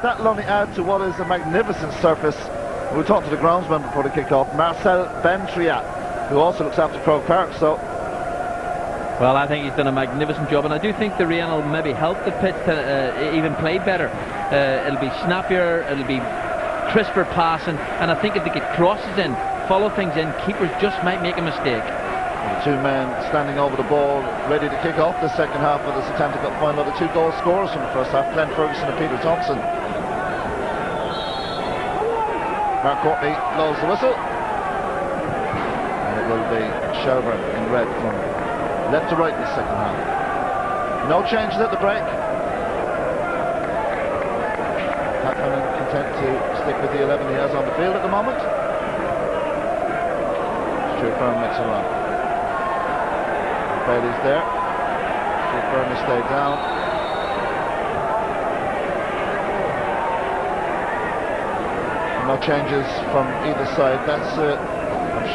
that running out to what is a magnificent surface. We talked to the groundsman before the kick-off, Marcel Bentriat, who also looks after Croke Park. So, well, I think he's done a magnificent job, and I do think the rain will maybe help the pitch to even play better. It'll be snappier, it'll be crisper passing, and I think if they get crosses in, follow things in, keepers just might make a mistake. The two men standing over the ball, ready to kick off the second half of the Setanta Cup final. The two goal scorers from the first half, Glenn Ferguson and Peter Thompson. Mark Courtney blows the whistle, and it will be Shelburne in red from left to right in the second half. No changes at the break. Hatman content to stick with the 11 he has on the field at the moment. Stuart Byrne makes a run. Bailey's there. Stuart Byrne has stayed down. No changes from either side. That's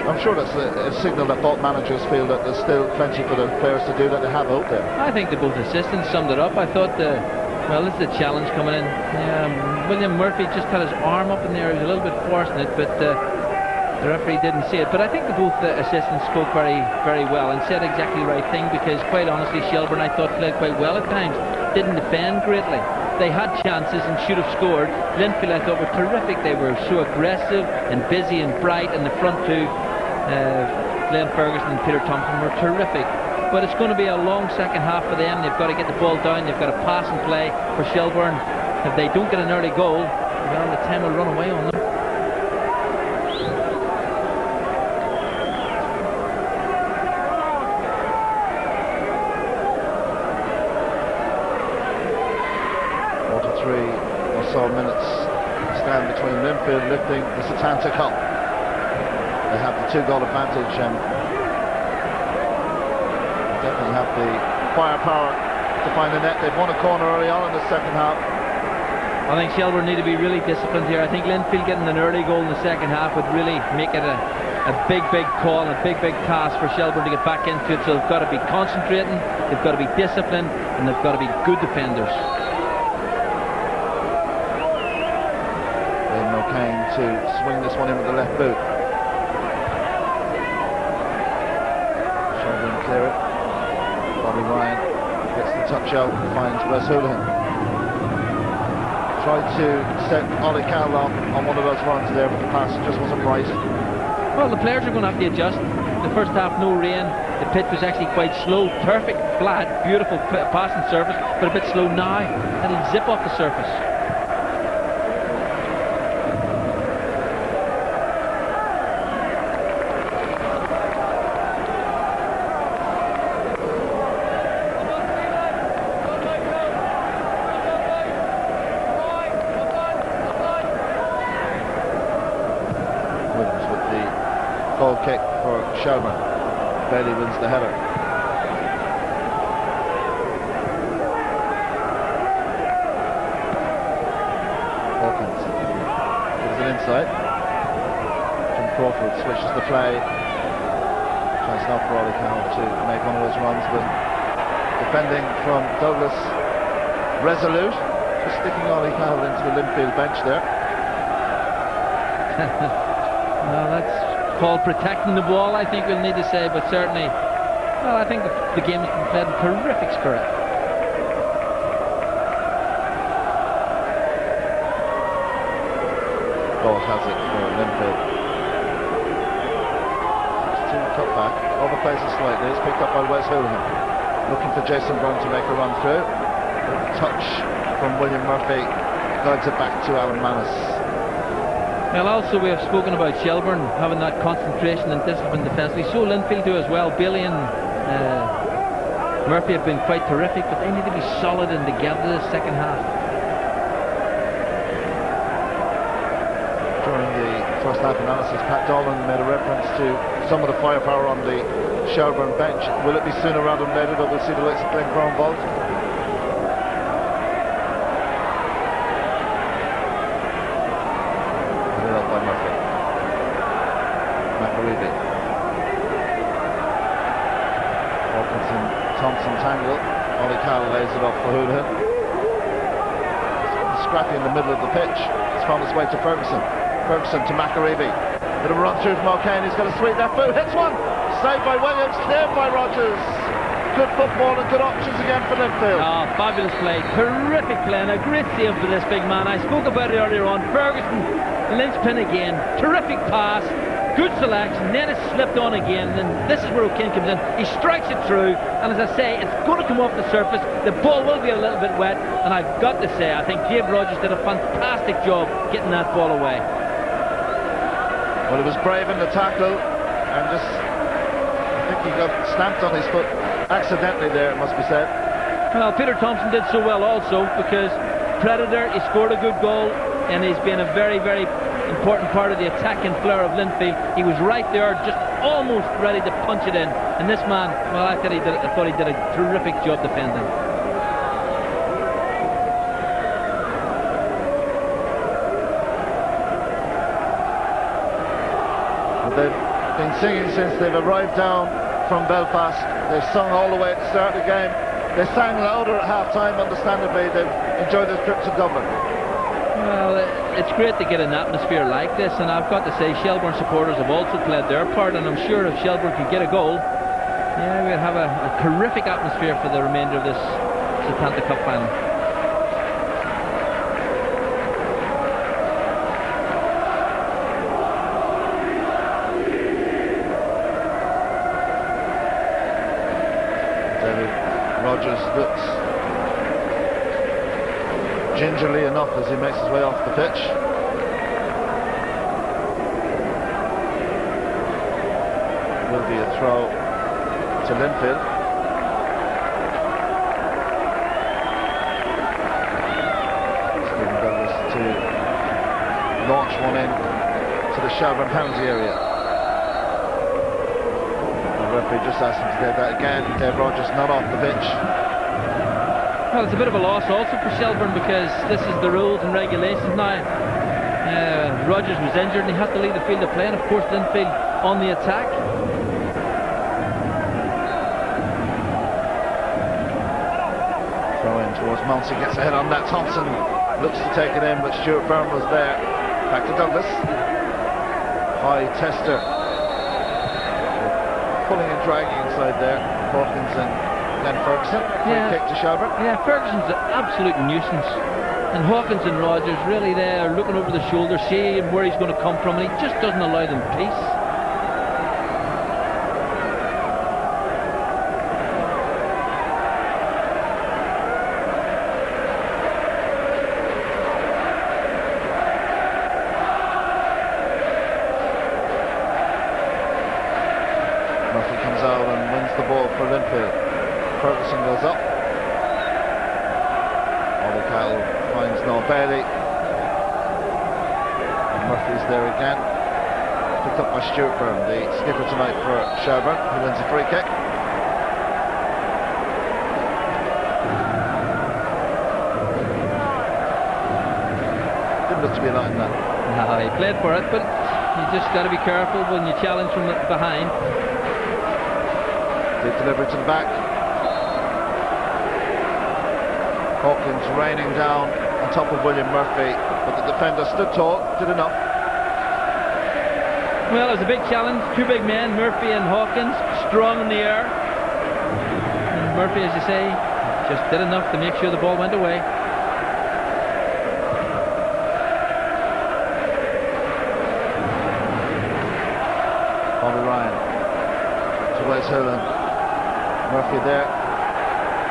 I'm sure that's a signal that both managers feel that there's still plenty for the players to do, that they have out there. I think the both assistants summed it up. I thought well, this is the challenge coming in. William Murphy just had his arm up in there. He was a little bit forcing it, but the referee didn't see it. But I think the both assistants spoke very, very well and said exactly the right thing, because quite honestly, Shelburne, I thought, played quite well at times. Didn't defend greatly. They had chances and should have scored. Linfield, I thought, were terrific. They were so aggressive and busy and bright, and the front two, Glenn Ferguson and Peter Thompson, were terrific. But it's going to be a long second half for them. They've got to get the ball down. They've got to pass and play for Shelburne. If they don't get an early goal, well, the time will run away on them. Minutes stand between Linfield lifting the Setanta Cup. They have the 2-goal advantage and definitely have the firepower to find the net. They've won a corner early on in the second half. I think Shelburne need to be really disciplined here. I think Linfield getting an early goal in the second half would really make it a big call, a big task for Shelburne to get back into it. So they've got to be concentrating, they've got to be disciplined, and they've got to be good defenders. To swing this one in with the left boot. Shelburne clear it. Bobby Ryan gets the touch out and finds Wes Houlihan. Tried to set Ollie Cowell on one of those runs there, but the pass just wasn't right. Well, the players are going to have to adjust. The first half, no rain. The pitch was actually quite slow. Perfect, flat, beautiful passing surface, but a bit slow now. It'll zip off the surface. Goal kick for Shelburne. Bailey wins the header. Hawkins gives it inside. Jim Crawford switches the play. Tries not for Ollie Cowell to make one of those runs, but defending from Douglas, resolute, just sticking Ollie Cowell into the Linfield bench there. Well, that's called protecting the ball, I think we'll need to say, but certainly, well, I think the game has been played in terrific spirit. Ball has it for Linfield. 16 cut back, overplaces slightly, it's picked up by Wes Houlihan. Looking for Jason Brown to make a run through. Touch from William Murphy, guides it back to Alan Manus. Well, also we have spoken about Shelburne having that concentration and discipline defensively. So Linfield do as well. Bailey and Murphy have been quite terrific, but they need to be solid and together this second half. During the first half analysis, Pat Dolan made a reference to some of the firepower on the Shelburne bench. Will it be sooner rather than later that we'll see the likes of Glenn Crownvold? Thompson tangle. Ollie Cowell lays it off for Houlihan. scrappy in the middle of the pitch. It's found its way to Ferguson. Ferguson to McAreevy. Bit of a run through from O'Kane. He's got a sweet left boot. Hits one. Saved by Williams. Cleared by Rodgers. Good football and good options again for Linfield. Oh, fabulous play. Terrific play and a great save for this big man. I spoke about it earlier on. Ferguson, linchpin again. Terrific pass. Good selection. Then it slipped on again. And this is where O'Kane comes in. He strikes it through. And as I say, it's going to come off the surface. The ball will be a little bit wet. And I've got to say, I think Dave Rodgers did a fantastic job getting that ball away. Well, he was brave in the tackle. And just, I think he got stamped on his foot. Accidentally there, it must be said. Well, Peter Thompson did so well also, because Predator, he scored a good goal and he's been a very, very important part of the attacking flair of Linfield. He was right there, just almost ready to punch it in. And this man, well, I thought he did a terrific job defending. Well, they've been singing since they've arrived down from Belfast. They've sung all the way at the start of the game. They sang louder at half-time, understandably. They've enjoyed their trip to Dublin. Well, it's great to get an atmosphere like this, and I've got to say Shelbourne supporters have also played their part, and I'm sure if Shelbourne could get a goal, yeah, we'd have a terrific atmosphere for the remainder of this Setanta Cup final. Rodgers looks gingerly enough as he makes his way off the pitch. It will be a throw to Linfield. Stephen Douglas to launch one in to the Shelbourne penalty area. The referee just asked him to get that again. Dave Rodgers not off the pitch. Well, it's a bit of a loss also for Shelbourne, because this is the rules and regulations now. Rodgers was injured and he had to leave the field of play, and of course Linfield on the attack. Throw in towards Mounsey, gets ahead on that. Thompson looks to take it in, but Stuart Byrne was there. Back to Douglas. High tester. Pulling and dragging inside there. Hawkins and then Ferguson. Kick to Shelbourne. Yeah, Ferguson's an absolute nuisance. And Hawkins and Rodgers really there looking over the shoulder, seeing where he's going to come from, and he just doesn't allow them peace. Murphy comes out and wins the ball for Linfield. Ferguson goes up. Ollie Kyle finds Noel Bailey. And Murphy's there again. Picked up by Stuart Byrne, the skipper tonight for Shelbourne, who wins a free kick. Didn't look to be allowing that. No, he played for it, but you just got to be careful when you challenge from behind. Big delivery to the back. Hawkins raining down on top of William Murphy, but the defender stood tall, did enough. Well, it was a big challenge. Two big men, Murphy and Hawkins, strong in the air. And Murphy, as you say, just did enough to make sure the ball went away. Bobby Ryan to Wes Hoolan. Murphy there.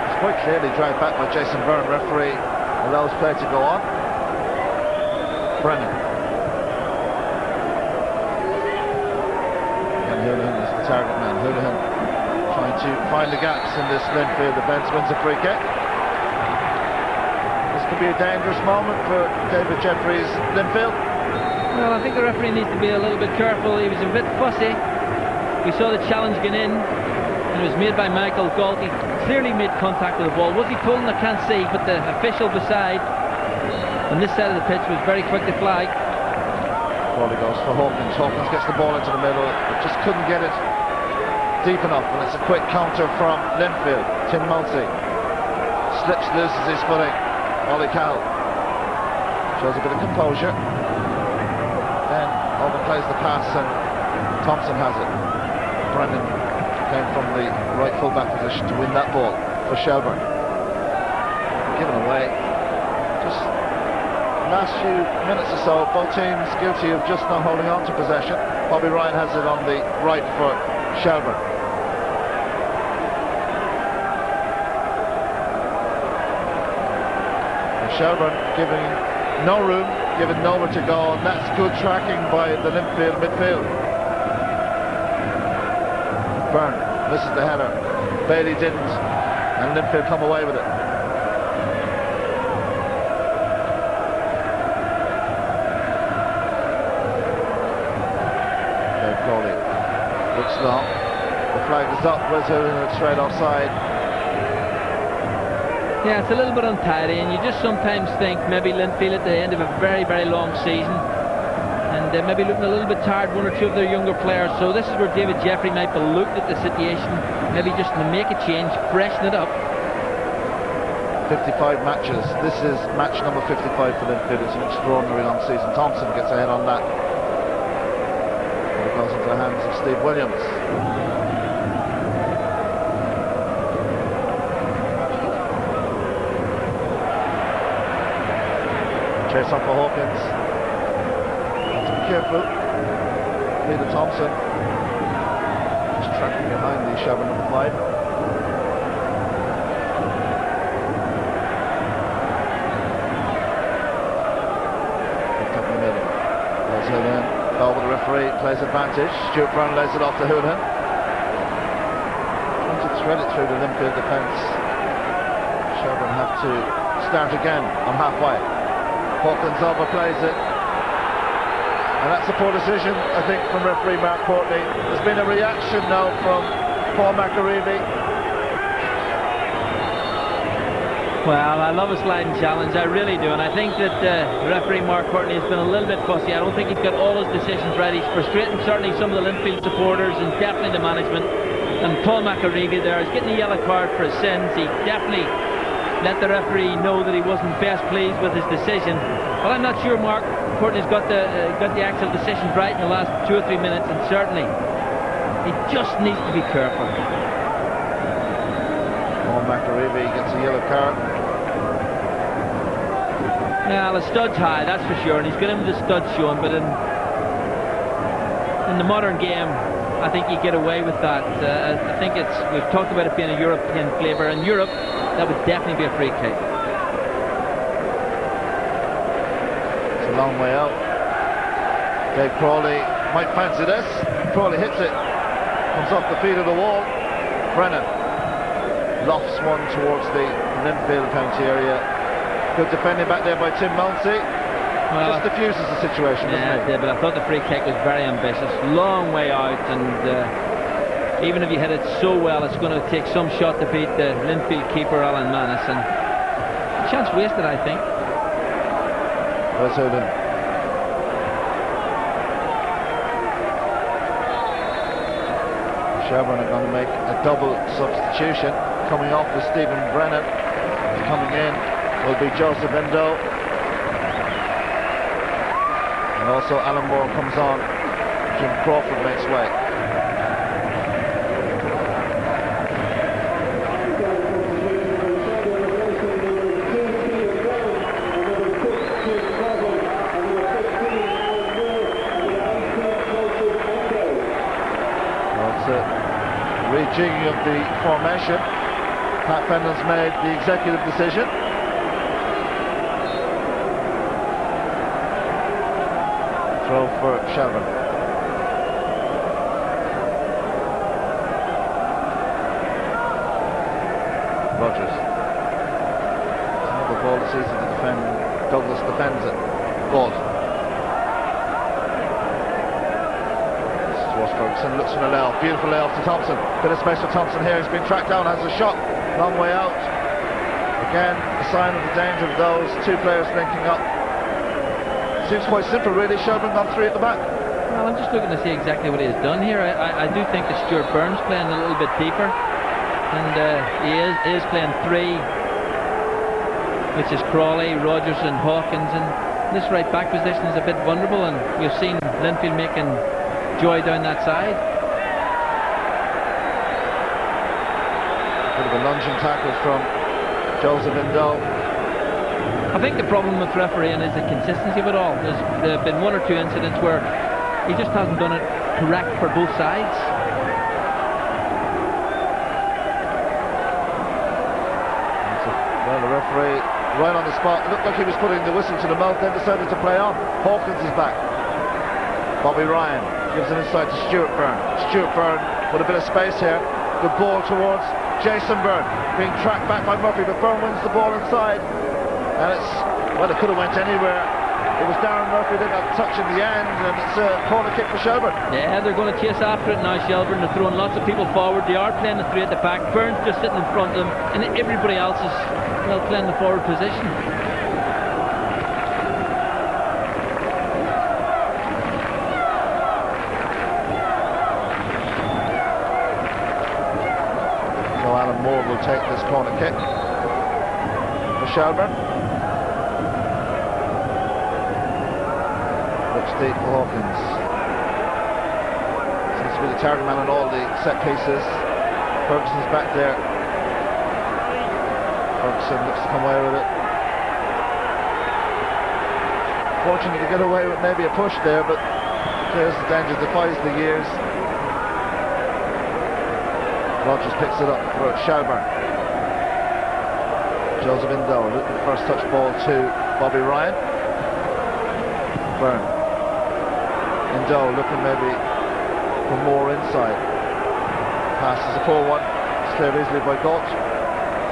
It's quite clearly dragged back by Jason Byrne. Referee allows play to go on. Brennan. And Hoolan is the target man. Hoolan trying to find the gaps in this Linfield defence, wins a free kick. This could be a dangerous moment for David Jeffries' Linfield. Well, I think the referee needs to be a little bit careful. He was a bit fussy. We saw the challenge get in, and it was made by Michael Galt. He clearly made contact with the ball. Was he pulling? I can't see, but the official beside on this side of the pitch was very quick to flag. Ball goes for Hawkins. Hawkins gets the ball into the middle, but just couldn't get it deep enough, and it's a quick counter from Linfield. Tim Mounsey slips, loses his footing. Ollie Cowell Shows a bit of composure. Then overplays the pass and Thompson has it. Brennan came from the right full-back position to win that ball for Shelburne. Given away. Just last few minutes or so, both teams guilty of just not holding on to possession. Bobby Ryan has it on the right for Shelburne. And Shelburne giving no room, giving nowhere to go, and that's good tracking by the Linfield midfield. Byrne misses the header. Bailey didn't, and Linfield come away with it. Dave Crowley looks long. The flag is up. Wizard straight offside. Yeah, it's a little bit untidy, and you just sometimes think maybe Linfield at the end of a very, very long season, and maybe looking a little bit tired, one or two of their younger players. So this is where David Jeffrey might be looked at the situation, maybe just to make a change, freshen it up. 55 matches. This is match number 55 for Linfield. It's an extraordinary long season. Thompson gets ahead on that. It goes into the hands of Steve Williams. Chase on for Hawkins. Have to be careful. Peter Thompson just tracking behind the Shelburne number 5. Picked up in the middle. There's Houlihan. Over the referee, plays advantage. Stuart Brown lays it off to Houlihan. Trying to thread it through the Linfield defence. Shelburne have to start again on halfway. Hawkins overplays it, and that's a poor decision, I think, from referee Mark Courtney. There's been a reaction now from Paul McAreevy. Well, I love a sliding challenge, I really do, and I think that referee Mark Courtney has been a little bit fussy. I don't think he's got all his decisions right. He's frustrating certainly some of the Linfield supporters and definitely the management. And Paul McAreevy there is getting a yellow card for his sins. He definitely let the referee know that he wasn't best pleased with his decision. But I'm not sure Mark Courtney's got the actual decisions right in the last 2 or 3 minutes, and certainly he just needs to be careful. Paul McAreevy gets a yellow card. Well, the stud's high, that's for sure, and he's got him the stud showing, but in the modern game, I think you get away with that. I think we've talked about it being a European flavour. In Europe, that would definitely be a free kick. It's a long way out. Dave Crawley might fancy this. Crawley hits it. Comes off the feet of the wall. Brennan lofts one towards the Linfield penalty area. Good defending back there by Tim Mounsey. Well, just diffuses the situation, doesn't it? Yeah, but I thought the free kick was very ambitious. Long way out, and even if you hit it so well, it's going to take some shot to beat the Linfield keeper, Alan Manus, and a chance wasted, I think. Where's Houlihan? Shelburne are going to make a double substitution. Coming off with Stephen Brennan. Coming in will be Joseph Endo. And also Alan Moore comes on. Jim Crawford makes way. Well, it's a rejigging of the formation. Pat Fenlon's made the executive decision. Throw for Shelburne. Rogers. Another ball that's easy to defend. Douglas defends it. Ball. This is Ross Ferguson. Looks for the layoff. Beautiful layoff to Thompson. Bit of space for Thompson here. He's been tracked down. Has a shot. Long way out. Again, a sign of the danger of those two players linking up. Seems quite simple, really. Shelburne on 3 at the back. Well, I'm just looking to see exactly what he has done here. I do think that Stuart Burns playing a little bit deeper, and he is playing 3, which is Crawley, Rogers and Hawkins, and this right back position is a bit vulnerable, and we've seen Linfield making joy down that side. Bit of a lunging tackle from Joseph Indo. I think the problem with refereeing is the consistency of it all. There have been one or two incidents where he just hasn't done it correct for both sides. Well, the referee right on the spot. It looked like he was putting the whistle to the mouth, then decided to play on. Hawkins is back. Bobby Ryan gives it inside to Stuart Byrne. Stuart Byrne with a bit of space here. Good ball towards Jason Byrne, being tracked back by Murphy, but Byrne wins the ball inside. And it's, well, it could have went anywhere. It was Darren Murphy that got touch in the end, and it's a corner kick for Shelburne. Yeah, they're going to chase after it now, Shelburne. They're throwing lots of people forward. They are playing the three at the back. Byrne's just sitting in front of them, and everybody else is, well, playing the forward position. So Alan Moore will take this corner kick for Shelburne. Deep for Hawkins. Seems to be the target man on all the set pieces. Ferguson's back there. Ferguson looks to come away with it. Fortunate to get away with maybe a push there, but there's the danger, defies the years. Rogers picks it up for Shelburne. Joseph Indo, the first touch ball to Bobby Ryan. Byrne. Indo looking maybe for more inside. Passes a poor one. It's cleared easily by Galt.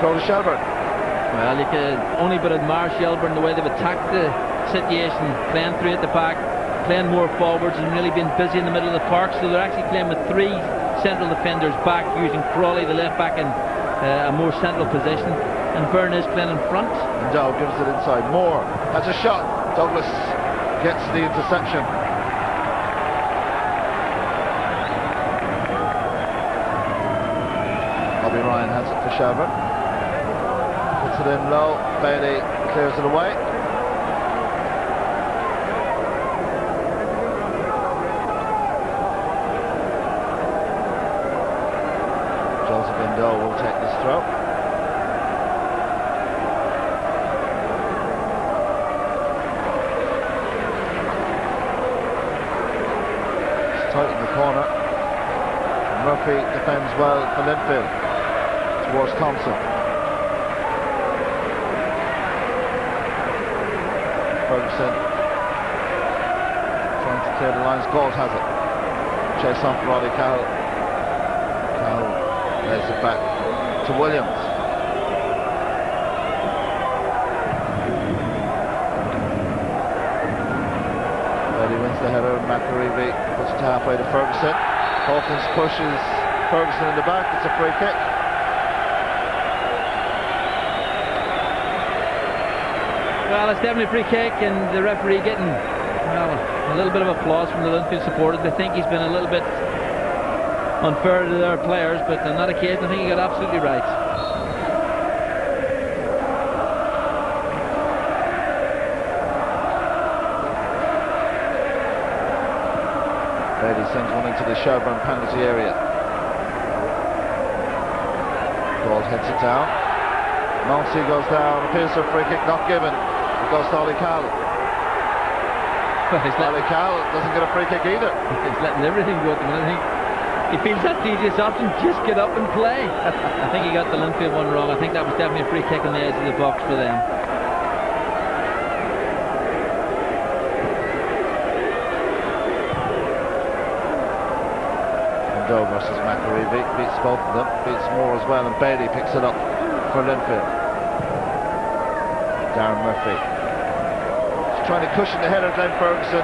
Throw to Shelburne. Well, you can only but admire Shelburne, the way they've attacked the situation, playing three at the back, playing more forwards, and really being busy in the middle of the park. So they're actually playing with three central defenders back, using Crawley, the left back, in a more central position. And Byrne is playing in front. Indo gives it inside. Moore has a shot. Douglas gets the interception. Bobby Ryan has it for Shelburne. Puts it in low. Bailey clears it away. Joseph Indo will take this throw. It's tight in the corner. And Murphy defends well for Linfield. Towards Thompson. Ferguson trying to clear the lines. Galt has it. Chase on for Roddy Cowell. Cowell lays it back to Williams. Eddie wins the header. McAreevy puts it halfway to Ferguson. Hawkins pushes Ferguson in the back. It's a free kick. Well, it's definitely a free kick, and the referee getting, well, a little bit of applause from the Linfield supporters. They think he's been a little bit unfair to their players, but on that occasion I think he got absolutely right. Bailey sends one into the Shelburne penalty area. Galt heads it down. Mounsey goes down, appears for a free kick, not given. It goes to Ollie Cowell. Ollie Cowell doesn't get a free kick either. He's letting everything go at the minute. I think he feels that's the easiest option, just get up and play. I think he got the Linfield one wrong. I think that was definitely a free kick on the edge of the box for them. Indo versus McAreevy, beats both of them, beats Moore as well, and Bailey picks it up for Linfield. Darren Murphy he's trying to cushion the header. Glenn Ferguson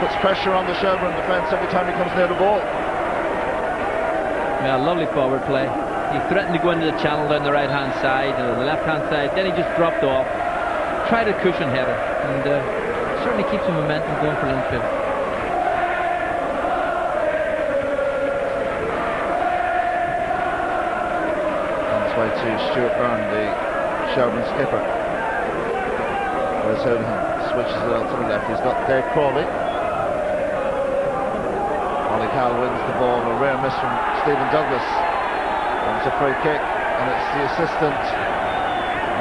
puts pressure on the Shelburne defence every time he comes near the ball. Yeah, lovely forward play. He threatened to go into the channel down the right hand side or the left hand side, then he just dropped off, tried a cushion header, and certainly keeps the momentum going for Linfield. On his way to Stuart Byrne, the Shelburne skipper. Whereas Houlihan switches it out to the left. He's got Dave Crawley. Ollie Cal wins the ball. A rare miss from Stephen Douglas. And it's a free kick, and it's the assistant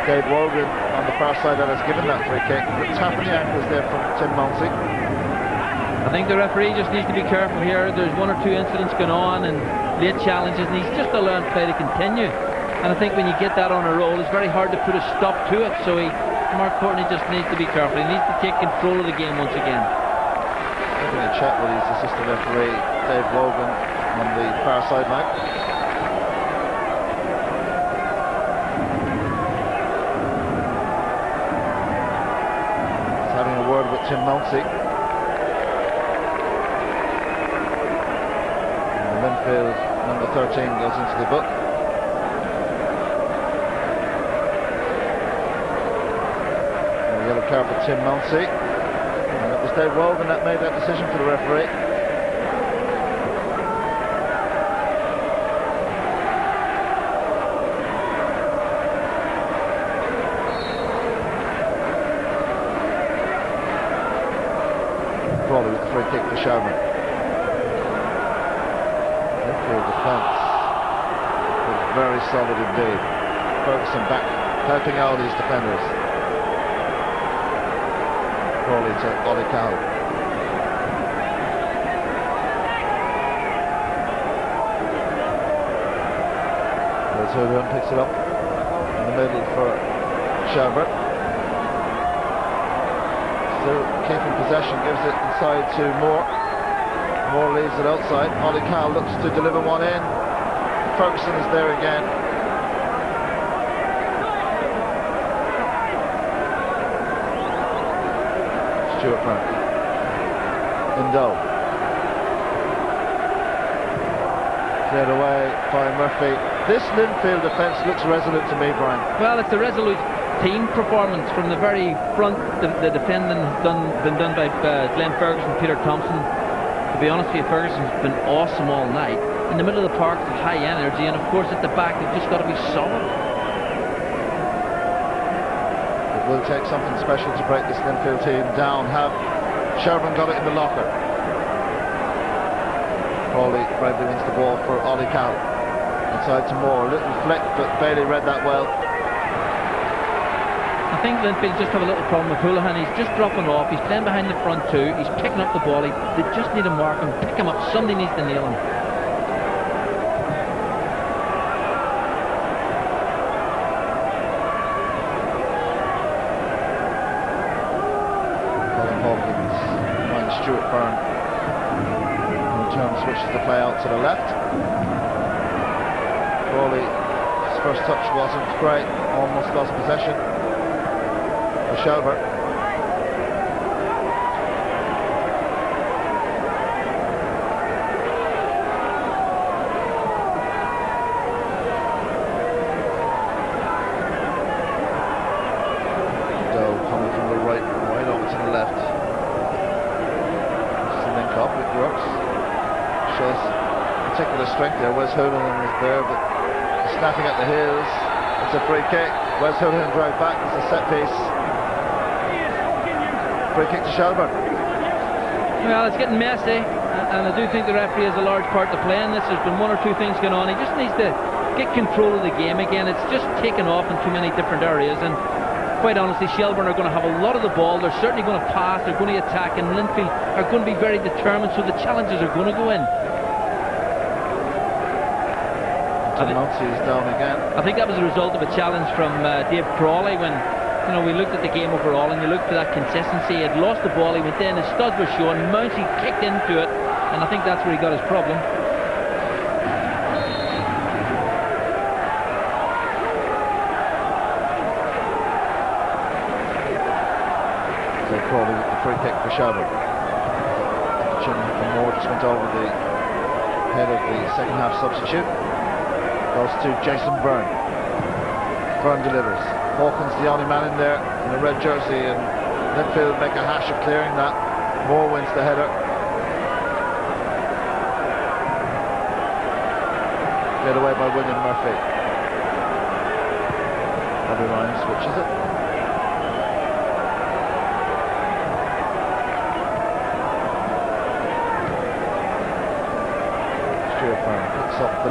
Dave Wogan on the far side that has given that free kick. The tap in the ankles there from Tim Mounsey. I think the referee just needs to be careful here. There's one or two incidents going on and late challenges, and he's just allowing play to continue. And I think when you get that on a roll, it's very hard to put a stop to it. So Mark Courtney just needs to be careful. He needs to take control of the game once again. Having a chat with his assistant referee, Dave Wogan, on the far sideline. He's having a word with Tim Mounsey. Linfield number 13 goes into the book. And a yellow card for Tim Mounsey. And it was Dave Wogan that made that decision for the referee. Crawley with the free kick for Sherman. Defence very solid indeed. Ferguson back helping out his defenders. Crawley to Ollie Cal. Houlihan picks it up in the middle for Sherbert. Still keeping possession, gives it inside to Moore. Moore leaves it outside. Ollie Cal looks to deliver one in. Ferguson is there again. Stuart Brown. Indo. Cleared away by Murphy. This Linfield defence looks resolute to me, Brian. Well, it's a resolute team performance from the very front. The defending has been done by Glenn Ferguson, Peter Thompson. To be honest with you, Ferguson's been awesome all night. In the middle of the park, it's high energy, and of course at the back, they've just got to be solid. It will take something special to break this Linfield team down. Have Sherman got it in the locker? Crawley bravely wins the ball for Ollie Cal. Inside to Moore, a little flick, but Bailey read that well. I think Linfield just have a little problem with Houlihan. He's just dropping off. He's playing behind the front two. He's picking up the ball. They just need to mark him, pick him up. Somebody needs to nail him. Colin Hawkins finds Stuart Byrne. In return switches the play out to the left. Crawley, his first touch wasn't great. Almost lost possession. Shelburne. Doe coming from the right over to the left. Just a link up, it works. Shows particular strength there. Wes Houlihan is there, but snapping at the heels. It's a free kick. Wes Houlihan dragged back. It's a set piece. Free kick to Shelburne. Well, it's getting messy, and I do think the referee has a large part to play in this. There's been one or two things going on. He just needs to get control of the game again. It's just taken off in too many different areas, and quite honestly, Shelburne are going to have a lot of the ball. They're certainly going to pass, they're going to attack, and Linfield are going to be very determined, so the challenges are going to go in. Mounsey is down again. I think that was a result of a challenge from Dave Crawley when we looked at the game overall, and you looked for that consistency. He had lost the ball, he went in, his studs were showing, Mounsey kicked into it, and I think that's where he got his problem. So Crawley with the free kick for Shelburne. Opportunity for Moore, just went over the head of the second half substitute. Goes to Jason Byrne. Byrne delivers. Hawkins the only man in there in a red jersey, and Linfield make a hash of clearing that. Moore wins the header. Led away by William Murphy. Bobby Ryan switches it.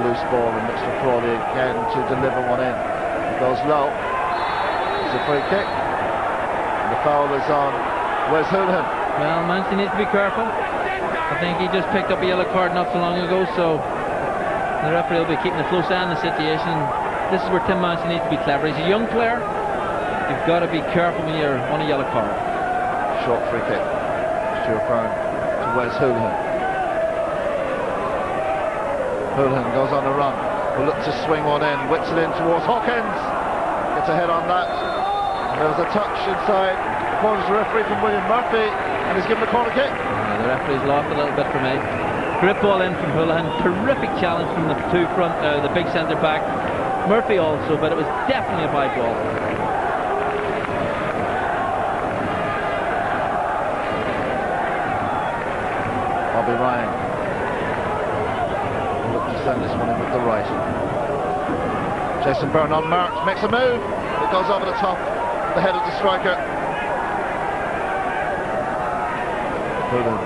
loose ball and looks for Crawley again to deliver one in. It goes low. It's a free kick. And the foul is on Wes Houlihan. Well, Manchester needs to be careful. I think he just picked up a yellow card not so long ago, so the referee will be keeping a close eye on the situation. This is where Tim Manchester needs to be clever. He's a young player. You've got to be careful when you're on a yellow card. Short free kick. Stuart Byrne to Wes Houlihan. Houlihan goes on the run. Will look to swing one in. Whips it in towards Hawkins. Gets a head on that. And there was a touch inside. Corners the referee from William Murphy, and he's given a corner kick. The referee's lost a little bit for me. Grip ball in from Houlihan. Terrific challenge from the the big centre back. Murphy also, but it was definitely a bad ball. Bobby Ryan will look to send this one in with the right. Jason Byrne unmarked, makes a move. It goes over the top, the head of the striker. Houlihan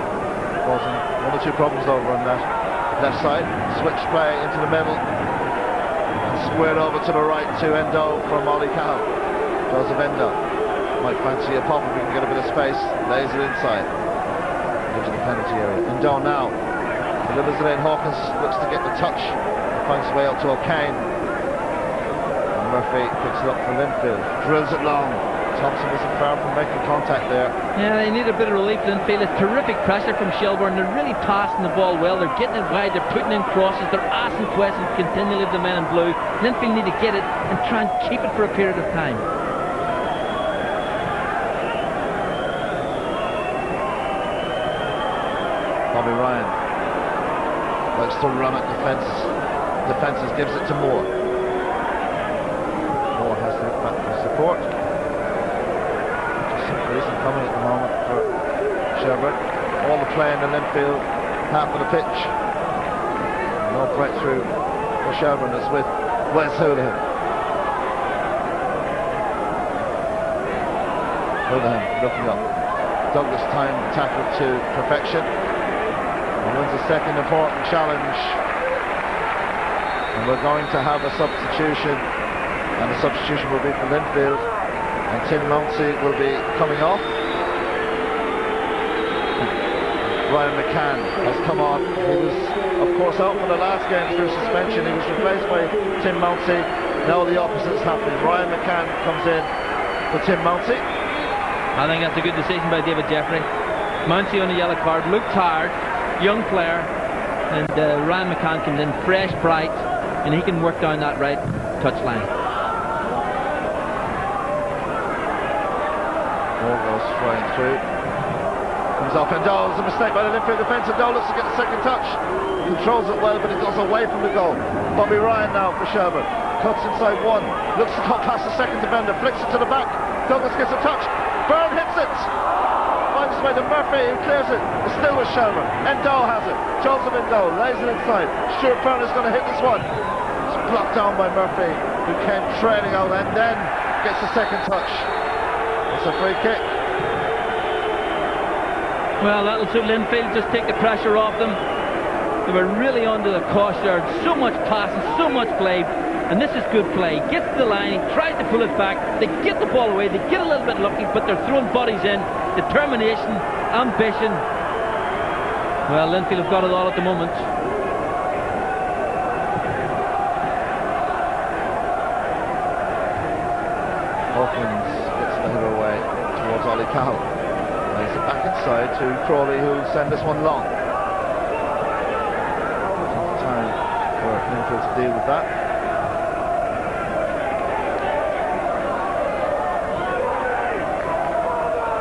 causing one or two problems over on that left side. Switch play into the middle and squared over to the right to Endo from Ollie Cahill. Joseph Endo might fancy a pop if we can get a bit of space. Lays it inside into the penalty area. Endo now delivers it in. Hawkins looks to get the touch, finds his way up to O'Kane, and Murphy picks it up for Linfield, drills it long. Thompson wasn't far from making contact there. Yeah, they need a bit of relief. Linfield. It's terrific pressure from Shelbourne. They're really passing the ball well. They're getting it wide. They're putting in crosses. They're asking questions continually of the men in blue. Linfield need to get it and try and keep it for a period of time. Bobby Ryan likes to run at defences, gives it to Moore. Moore has to look back for support. Isn't coming at the moment for Shelbourne. All the play in the Linfield half of the pitch. No breakthrough for Shelbourne is with Wes Houlihan. Houlihan looking up. Douglas time tackled to perfection and wins a second important challenge. And we're going to have a substitution, and the substitution will be for Linfield. And Tim Mounsey will be coming off. Ryan McCann has come on. He was, of course, out for the last game through suspension. He was replaced by Tim Mounsey. Now the opposite is happening. Ryan McCann comes in for Tim Mounsey. I think that's a good decision by David Jeffrey. Mounsey on a yellow card, looked tired, young player, and Ryan McCann comes in fresh, bright, and he can work down that right touchline. Ball goes flying through. Comes off Endo. There's a mistake by the Linfield defence. Endo looks to get the second touch. Controls it well, but it goes away from the goal. Bobby Ryan now for Shelbourne. Cuts inside one. Looks to cut past the second defender. Flicks it to the back. Douglas gets a touch. Byrne hits it. Finds his way to Murphy, who clears it. It's still with Shelbourne. Endo has it. Joseph Endo lays it inside. Stuart Byrne is going to hit this one. It's blocked down by Murphy, who came trailing out and then gets the second touch. It's a free kick. Well, that'll suit Linfield, just take the pressure off them. They were really under the cosh there. So much passing, so much play. And this is good play. Gets to the line, he tries to pull it back. They get the ball away, they get a little bit lucky, but they're throwing bodies in. Determination, ambition. Well, Linfield have got it all at the moment. Hawkins gets the header away towards Ollie Cahill. Lays it back inside to Crawley, who'll send this one long. Time for Linfield to deal with that.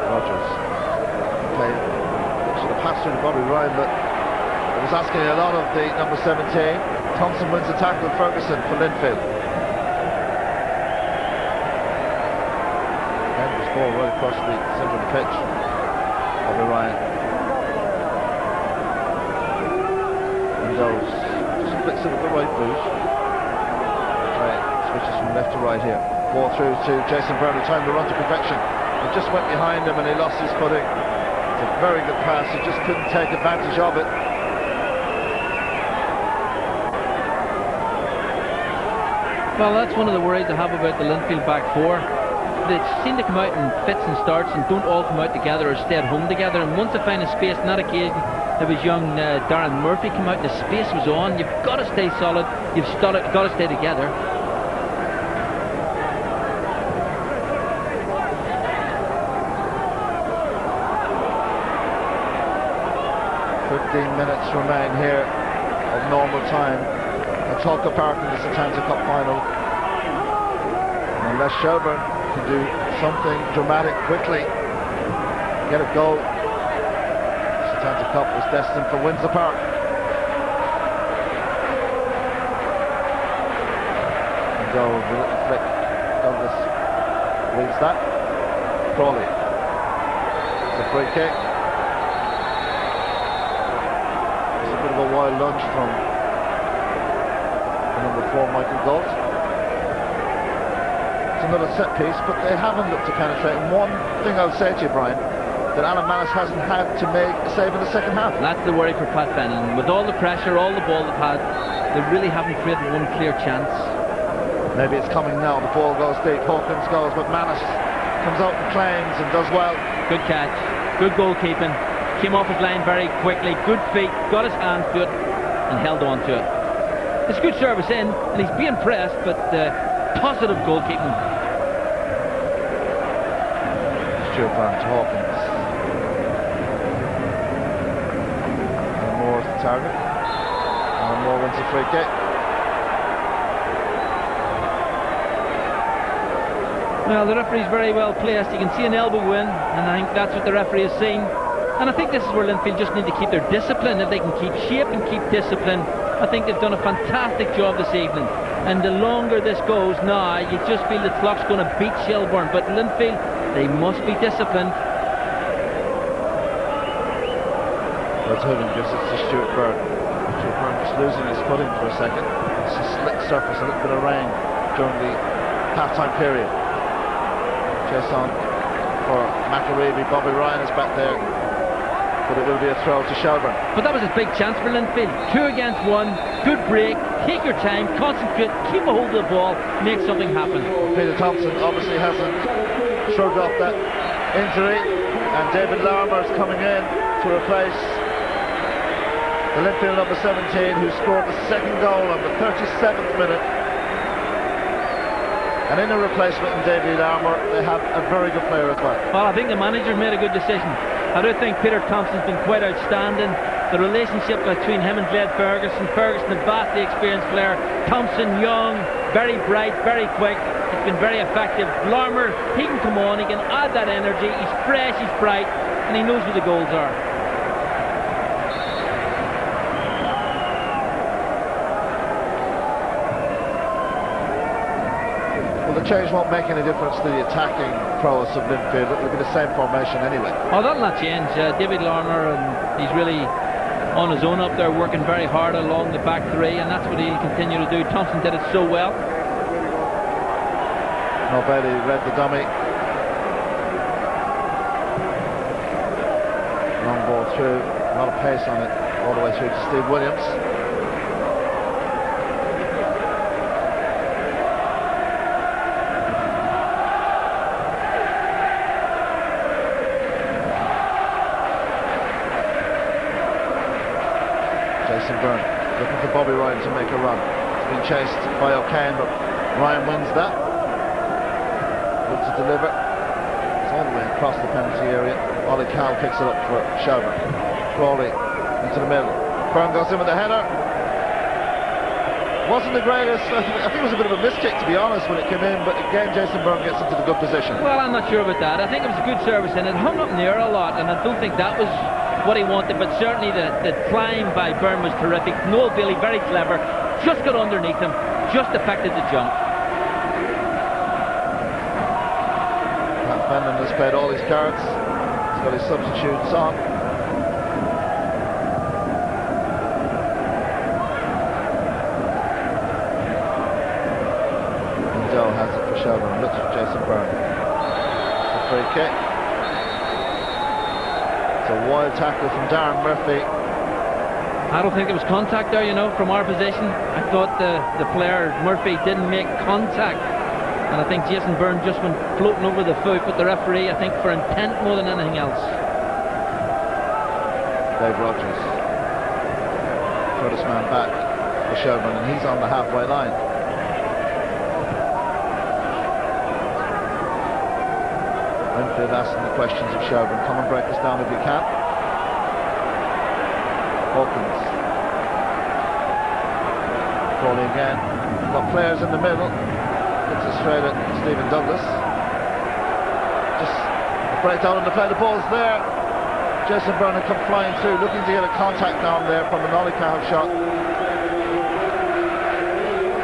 Rogers played, should have passed through to Bobby Ryan, but it was asking a lot of the number 17. Thompson wins the tackle with Ferguson for Linfield. Ball right across the centre of the pitch. Bobby Ryan. And goes. Just flicks it with the right boot. Right, switches from left to right here. Ball through to Jason Byrne, time to run to perfection. He just went behind him and he lost his footing. It's a very good pass, he just couldn't take advantage of it. Well, that's one of the worries I have about the Linfield back four. They seem to come out in fits and starts and don't all come out together or stay at home together. And once they find a space, on that occasion, there was young Darren Murphy come out and the space was on. You've got to stay solid. You've got to stay together. 15 minutes remain here of normal time at Talca Park in the Setanta Cup final. And unless Shelburne can do something dramatic quickly, get a goal, Setanta Cup was destined for Windsor Park. And goal with a little flick. Douglas reads that. Crawley. It's a free kick. It's a bit of a wild lunge from number 4, Michael Galt. It's another set piece, but they haven't looked to penetrate. And one thing I'll say to you, Brian, that Alan Malice hasn't had to make a save in the second half. That's the worry for Pat Fennan. With all the pressure, all the ball they've had, they really haven't created one clear chance. Maybe it's coming now. The ball goes deep. Hawkins goes, but Malice comes out and claims and does well. Good catch. Good goalkeeping. Came off his line very quickly. Good feet. Got his hands to it and held on to it. It's good service in, and he's being pressed, but positive goalkeeping. Stuart Brown to Hawkins. And Moore's the target. And Moore wins a free kick. Well, the referee's very well placed. You can see an elbow in, and I think that's what the referee has seen. And I think this is where Linfield just need to keep their discipline. If they can keep shape and keep discipline, I think they've done a fantastic job this evening. And the longer this goes now, you just feel the clock's going to beat Shelbourne. But Linfield, they must be disciplined. Well, Hogan gives it to Stuart Byrne. Stuart Byrne just losing his footing for a second. It's a slick surface, a little bit of rain during the half-time period. Jason for McAreevy. Bobby Ryan is back there, but it will be a throw to Shelburne. But that was a big chance for Linfield. 2 against 1, good break, take your time, concentrate, keep a hold of the ball, make something happen. Peter Thompson obviously hasn't shrugged off that injury, and David Larmer is coming in to replace the Linfield number 17, who scored the second goal on the 37th minute. And in a replacement in David Larmer, they have a very good player as well. Well, I think the manager made a good decision. I do think Peter Thompson's been quite outstanding. The relationship between him and Glade Ferguson, a vastly experienced player. Thompson, young, very bright, very quick. It's been very effective. Larmer, he can come on, he can add that energy. He's fresh, he's bright, and he knows where the goals are. Well, the change won't make any difference to the attacking prowess of Linfield. It'll be the same formation anyway. Oh, that'll not change. David Larmer, he's really on his own up there, working very hard along the back three, and that's what he'll continue to do. Thompson did it so well. Bailey read the dummy. Long ball through, a lot of pace on it, all the way through to Steve Williams. Jason Byrne looking for Bobby Ryan to make a run. It's been chased by O'Kane, but Ryan wins that. Good to deliver. It's all the way across the penalty area. Ollie Cal picks it up for Shelburne. Crawley into the middle. Byrne goes in with the header. Wasn't the greatest. I think it was a bit of a miskick, to be honest, when it came in, but again Jason Byrne gets into the good position. Well, I'm not sure about that. I think it was a good service and it hung up near a lot, and I don't think that was what he wanted, but certainly the climb by Byrne was terrific. Noel Bailey, very clever, just got underneath him, just affected the jump. Pat Fennan has played all his cards. He's got his substitutes on. And Joe has it for Shelburne. Looks for Jason Byrne. A free kick. It's a wild tackle from Darren Murphy. I don't think there was contact there, you know, from our position. I thought the player, Murphy, didn't make contact. And I think Jason Byrne just went floating over the foot with the referee, I think, for intent more than anything else. Dave Rogers. Curtis man back for Sherman, and he's on the halfway line. Linfield asking the questions of Sherman. Come and break us down if you can. Hawkins. Crawley again. Got players in the middle. Gets it straight at Stephen Douglas. Just a breakdown on the play. The ball's there. Jason Byrne come flying through, looking to get a contact down there from the Nolly Cow shot.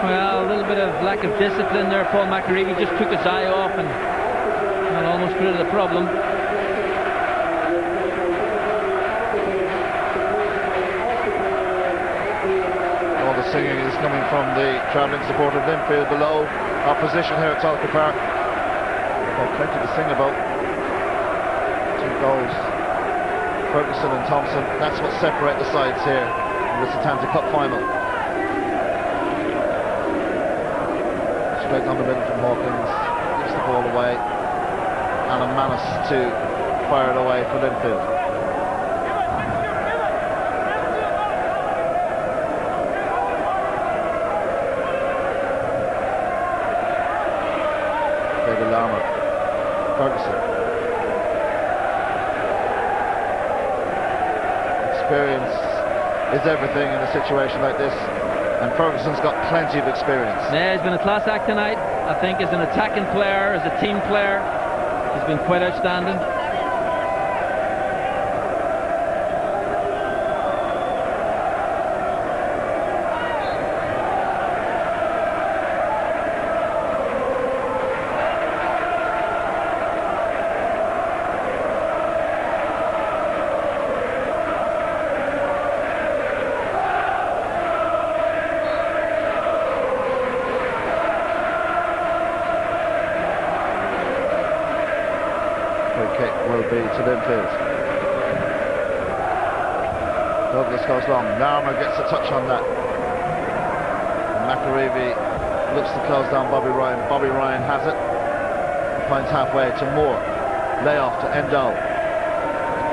Well, a little bit of lack of discipline there. Paul McAreevy just took his eye off and almost created a problem. Singing is coming from the travelling support of Linfield below our position here at Tolka Park. Well, plenty to sing about. 2 goals, Ferguson and Thompson. That's what separate the sides here in the Setanta Cup final. Straight down the middle from Hawkins, gives the ball away. Alan Manus to fire it away for Linfield. Ferguson. Experience is everything in a situation like this, and Ferguson's got plenty of experience. Yeah, he's been a class act tonight. I think as an attacking player, as a team player, he's been quite outstanding. Will be to Linfield. Douglas goes long. Narmer gets a touch on that. And McAreevy looks to close down Bobby Ryan. Bobby Ryan has it. Finds halfway to Moore. Layoff to Endo.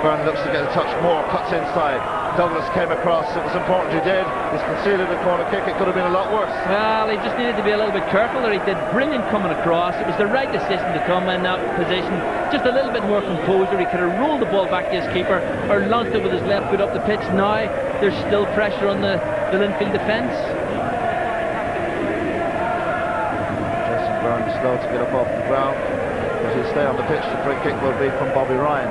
Byrne looks to get a touch. Moore cuts inside. Douglas came across. It was important he did. He's conceded a corner kick. It could have been a lot worse. Well, he just needed to be a little bit careful there. He did brilliant coming across. It was the right decision to come in that position. Just a little bit more composure. He could have rolled the ball back to his keeper or launched it with his left foot up the pitch. Now there's still pressure on the Linfield defence. Jason Byrne slow to get up off the ground, but he'll stay on the pitch. The free kick will be from Bobby Ryan.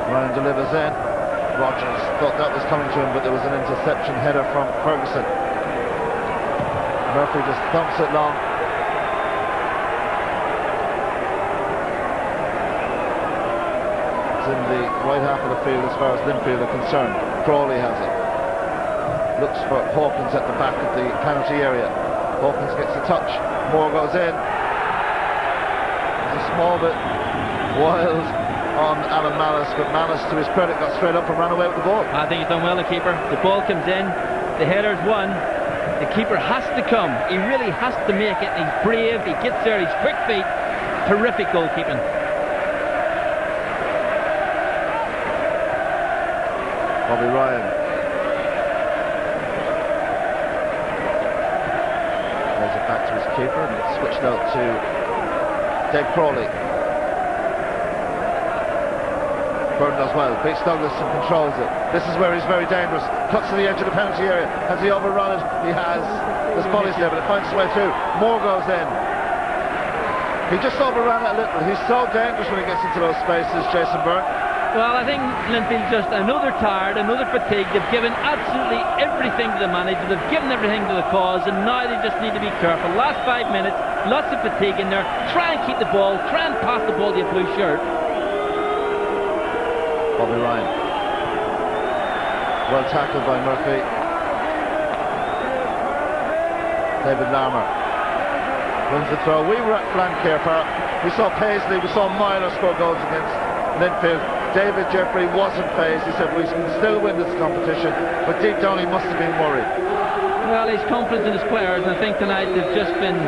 Ryan delivers in. Rogers thought that was coming to him, but there was an interception header from Ferguson. Murphy just thumps it long. It's in the right half of the field as far as Linfield are concerned. Crawley has it. Looks for Hawkins at the back of the penalty area. Hawkins gets a touch. Moore goes in. It's a small bit wild on Alan Manus, but Manus, to his credit, got straight up and ran away with the ball. I think he's done well, the keeper. The ball comes in, the header's won. The keeper has to come. He really has to make it. He's brave, he gets there, he's quick feet. Terrific goalkeeping. Bobby Ryan. There's it back to his keeper, and it's switched out to Dave Crawley. Byrne does well, beats Douglas and controls it. This is where he's very dangerous. Cuts to the edge of the penalty area. Has he overrun it? He has. There's bodies there, but it finds its way through. Moore goes in. He just overran it a little. He's so dangerous when he gets into those spaces, Jason Byrne. Well, I think Linfield just another tired, another fatigue. They've given absolutely everything to the manager. They've given everything to the cause, and now they just need to be careful. Last 5 minutes, lots of fatigue in there. Try and keep the ball. Try and pass the ball to your blue shirt. Bobby Ryan. Well tackled by Murphy. David Larmer. Wins the throw. We were at Flankier Park. We saw Paisley, we saw Myler score goals against Linfield. David Jeffrey wasn't phased. He said we can still win this competition, but deep down he must have been worried. Well, he's confident in his players, and I think tonight they've just been,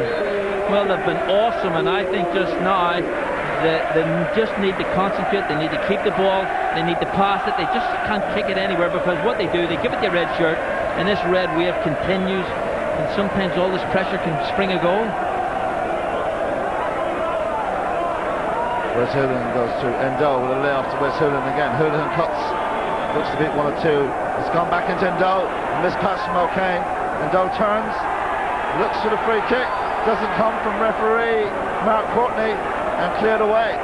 well, they've been awesome, and I think just now they just need to concentrate. They need to keep the ball, they need to pass it. They just can't kick it anywhere, because what they do, they give it the red shirt, and this red wave continues, and sometimes all this pressure can spring a goal. Wes Hoolan goes to Endo with a layoff to Wes Hoolan again. Hoolan cuts, looks to beat one or two. It's gone back into Endo. Missed pass from O'Kane. Endo turns, looks for the free kick. Doesn't come from referee Mark Courtney, and cleared away.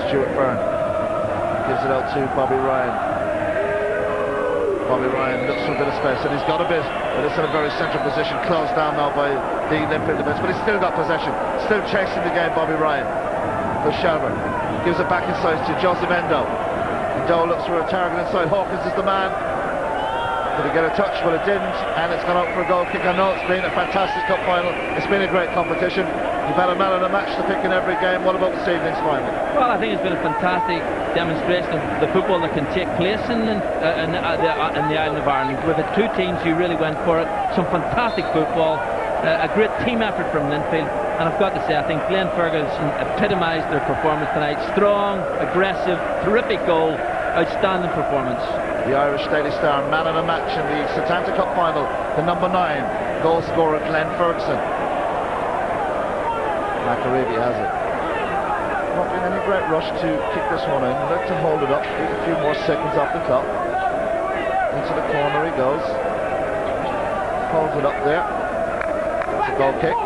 Stuart Byrne gives it out to Bobby Ryan. Bobby Ryan looks for a bit of space, and he's got a bit, but it's in a very central position, closed down now by the Linfield defence, but he's still got possession, still chasing the game. Bobby Ryan for Shelburne, gives it back inside to Joseph Endo. Endo looks for a target inside. Hawkins is the man. Did he get a touch? Well, it didn't, and it's gone out for a goal kick. I know it's been a fantastic cup final, it's been a great competition. You've had a man of the match to pick in every game. What about this evening's final? Well, I think it's been a fantastic demonstration of the football that can take place in the island of Ireland. We've had two teams who really went for it. Some fantastic football, a great team effort from Linfield, and I've got to say, I think Glenn Ferguson epitomised their performance tonight. Strong, aggressive, terrific goal, outstanding performance. The Irish Daily Star man of the match in the Setanta Cup final, the number 9 goal scorer Glenn Ferguson. McAreevy has it. Not in any great rush to kick this one in. Look to hold it up. Give a few more seconds off the clock. Into the corner he goes. Holds it up there. It's a goal kick.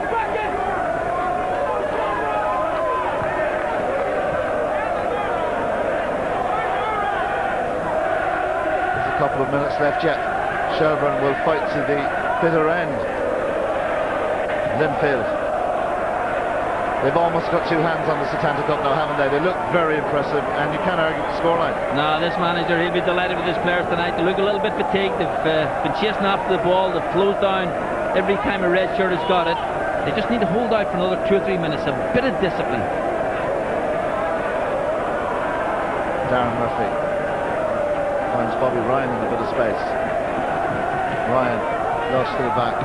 There's a couple of minutes left yet. Shelburne will fight to the bitter end. Linfield. They've almost got two hands on the Setanta Cup now, haven't they? They look very impressive, and you can't argue the scoreline. No, this manager, he'll be delighted with his players tonight. They look a little bit fatigued. They've been chasing after the ball. They've closed down every time a red shirt has got it. They just need to hold out for another 2 or 3 minutes. A bit of discipline. Darren Murphy finds Bobby Ryan in a bit of space. Ryan lost to the back.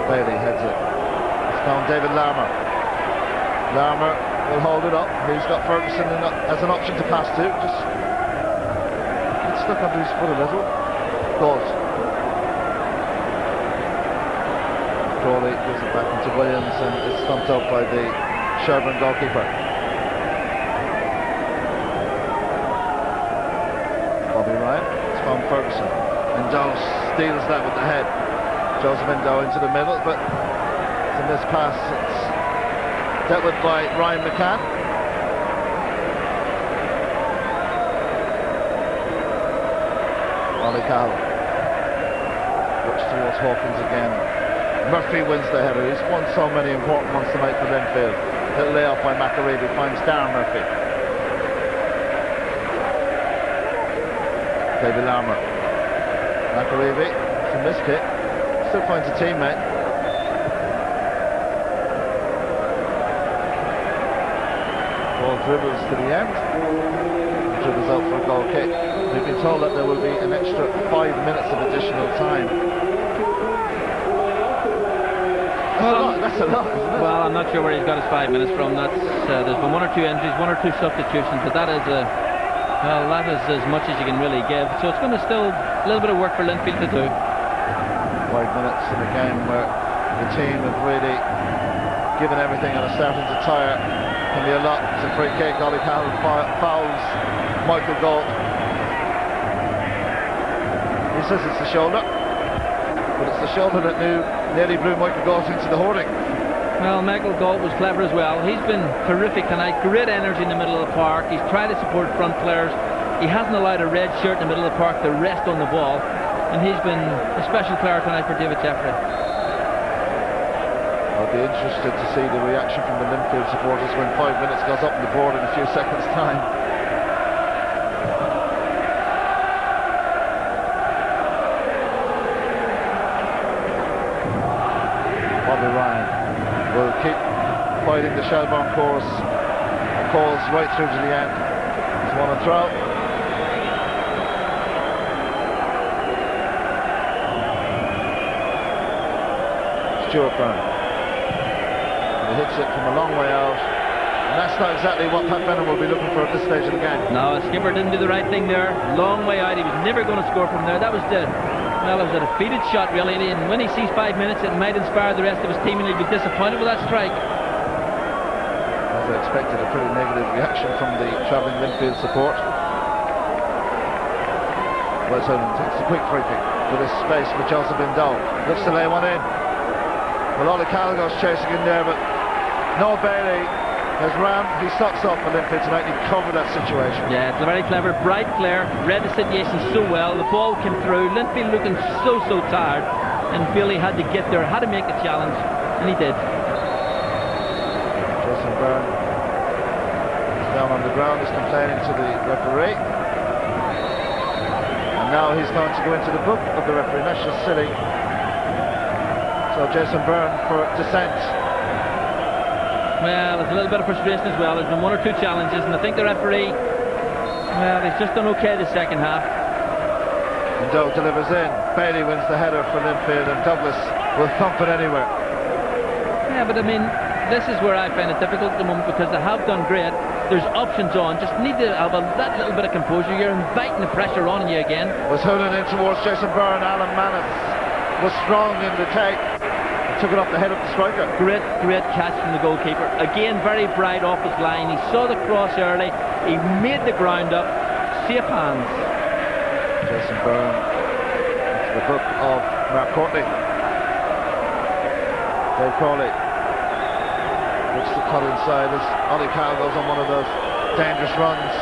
Bailey heads it. It's found David Larmour. Larmour will hold it up. He's got Ferguson as an option to pass to. Just gets stuck under his foot a little. Goals. Crawley gives it back into Williams, and it's stumped out by the Shelburne goalkeeper. Bobby Ryan. It's found Ferguson. And Dow steals that with the head. Joseph Endo into the middle, but it's a missed pass. It's dealt with by Ryan McCann. Ollie Cahill looks towards Hawkins again. Murphy wins the header. He's won so many important ones tonight for Linfield. Little layoff by McAreevy finds Darren Murphy. David Larmour. McAreevy, it's a missed kick. Still finds a teammate. Ball dribbles to the end. Dribbles out for a goal kick. We've been told that there will be an extra 5 minutes of additional time. That's a lot, isn't it? Well, I'm not sure where he's got his 5 minutes from. That's there's been 1 or 2 injuries, 1 or 2 substitutions, but that is that is as much as you can really give. So it's going to still a little bit of work for Linfield to do. 5 minutes in a game where the team have really given everything and are starting to tire. Can be a lot. It's a free kick. Ollie Cahill fouls Michael Galt. He says it's the shoulder, but it's the shoulder that nearly blew Michael Galt into the hoarding. Well, Michael Galt was clever as well. He's been terrific tonight. Great energy in the middle of the park. He's tried to support front players. He hasn't allowed a red shirt in the middle of the park to rest on the ball. And he's been a special player tonight for David Jeffrey. Be interested to see the reaction from the Linfield supporters when 5 minutes goes up on the board in a few seconds' time. Bobby Ryan will keep fighting the Shelbourne course. Calls right through to the end. He's won a throw. Stuart Byrne. He hits it from a long way out, and that's not exactly what Pat Bennett will be looking for at this stage of the game. No, Skipper didn't do the right thing there. Long way out. He was never going to score from there. That was it was a defeated shot, really. And when he sees 5 minutes, it might inspire the rest of his team, and he'll be disappointed with that strike. As I expected, a pretty negative reaction from the travelling Linfield support. Wes Honan takes a quick free kick for this space for Joseph Indole. Looks to lay one in. Well, Ollie Callaghan's chasing in there, but Noel Bailey has ran. He stocks up for Linfield tonight. He covered that situation. Yeah, it's a very clever, bright player. Read the situation so well. The ball came through. Linfield looking so tired, and Bailey had to get there, had to make a challenge, and he did. Jason Byrne is down on the ground. He's complaining to the referee, and now he's going to go into the book of the referee. That's just silly. So Jason Byrne for dissent. Well, there's a little bit of frustration as well. There's been one or two challenges, and I think the referee, well, he's just done okay the second half. And Doe delivers in. Bailey wins the header for Linfield, and Douglas will thump it anywhere. Yeah, but I mean, this is where I find it difficult at the moment, because they have done great. There's options on. Just need to have that little bit of composure. You're inviting the pressure on you again. Was hurling in towards Jason Byrne. Alan Mannis was strong in the take. Took it off the head of the striker. Great catch from the goalkeeper. Again, very bright off his line. He saw the cross early. He made the ground up. Safe hands. Jason Byrne into the book of Mark Courtney. Dave Crawley looks to cut inside as Ollie Cowell goes on one of those dangerous runs.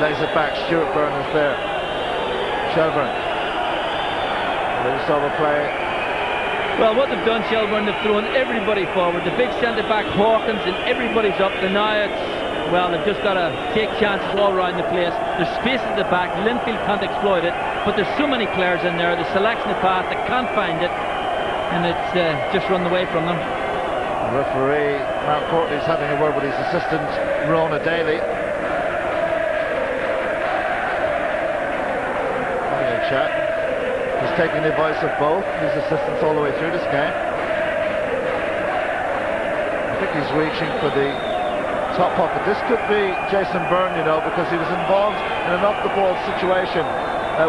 Lays it back. Stuart Byrne is there. Shelbourne. Loose over play. Well, what they've done, Shelbourne, they've thrown everybody forward. The big centre-back, Hawkins, and everybody's up. And now well, they've just got to take chances all around the place. There's space at the back. Linfield can't exploit it. But there's so many players in there. The selection of pass, they can't find it. And it's just run away from them. The referee, Mark Courtney, is having a word with his assistant, Rona Daly. Having a chat. He's taking the advice of both his assistants all the way through this game. I think he's reaching for the top pocket. This could be Jason Byrne, you know, because he was involved in an off-the-ball situation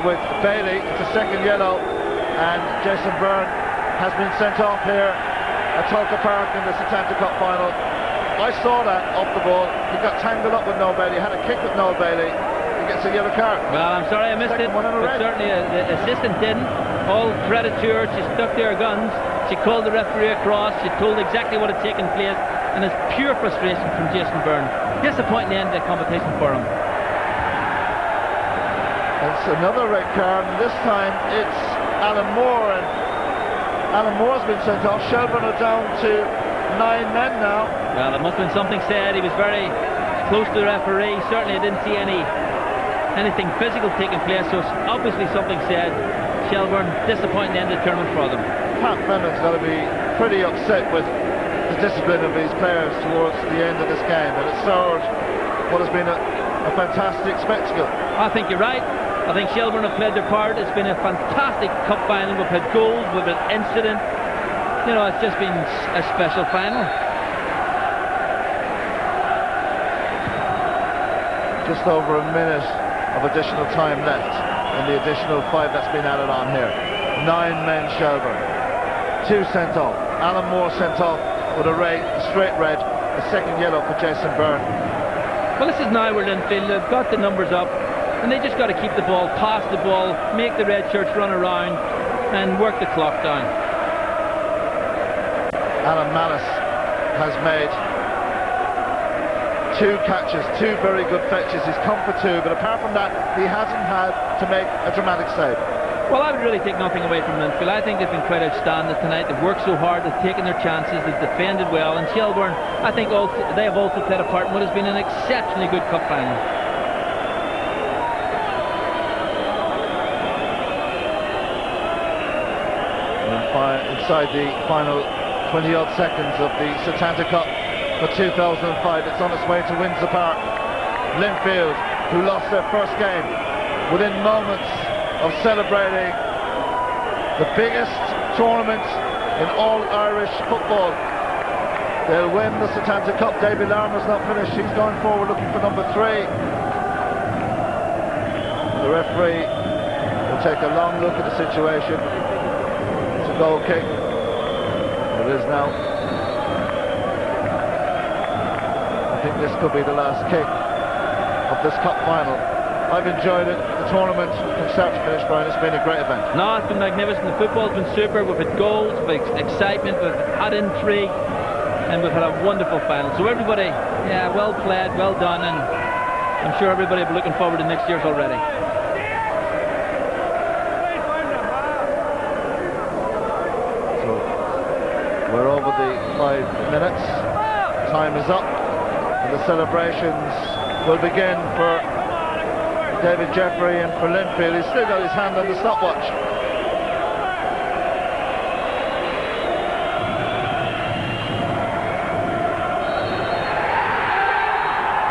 with Bailey. It's a second yellow, and Jason Byrne has been sent off here at Tolka Park in the Setanta Cup final. I saw that off the ball. He got tangled up with Noel Bailey, had a kick with Noel Bailey. Gets a yellow card. Well, I'm sorry I missed it, but certainly the assistant didn't. All credit to her. She stuck to her guns. She called the referee across. She told exactly what had taken place, and it's pure frustration from Jason Byrne. Disappointing end of the competition for him. It's another red card, and this time it's Alan Moore, and Alan Moore's been sent off. Shelbourne are down to 9 men now. Well, there must have been something said. He was very close to the referee. Certainly I didn't see anything physical taking place, so obviously something said. Shelbourne, disappointing end of the tournament for them. Pat Bennett's got to be pretty upset with the discipline of these players towards the end of this game, and it's soured what has been a fantastic spectacle. I think you're right. I think Shelbourne have played their part. It's been a fantastic cup final. We've had goals, we've had incident. You know, it's just been a special final. Just over a minute of additional time left in the additional 5 that's been added on here. 9 men Shelbourne, 2 sent off. Alan Moore sent off with a straight red, a second yellow for Jason Byrne. Well, this is now where Linfield have got the numbers up, and they just got to keep the ball, pass the ball, make the red shirts run around and work the clock down. Alan Mannis has made 2 catches, 2 very good fetches. He's come for 2, but apart from that, he hasn't had to make a dramatic save. Well, I would really take nothing away from Linfield. I think they've been quite outstanding tonight. They've worked so hard, they've taken their chances, they've defended well. And Shelbourne, I think they have also played a part in what has been an exceptionally good cup final. Inside the final 20-odd seconds of the Setanta Cup for 2005, it's on its way to Windsor Park. Linfield, who lost their first game, within moments of celebrating the biggest tournament in all Irish football. They'll win the Setanta Cup. David Larmour's not finished. He's going forward looking for number 3. The referee will take a long look at the situation. It's a goal kick. It is now. I think this could be the last kick of this cup final. I've enjoyed it, the tournament from start to finish, Brian. It's been a great event. No, it's been magnificent. The football's been super. We've had goals, we've had excitement, we've had intrigue, and we've had a wonderful final. So everybody, yeah, well played, well done, and I'm sure everybody will be looking forward to next year's already. So we're over the 5 minutes. Time is up, and the celebrations will begin for David Jeffrey and for Linfield. He's still got his hand on the stopwatch.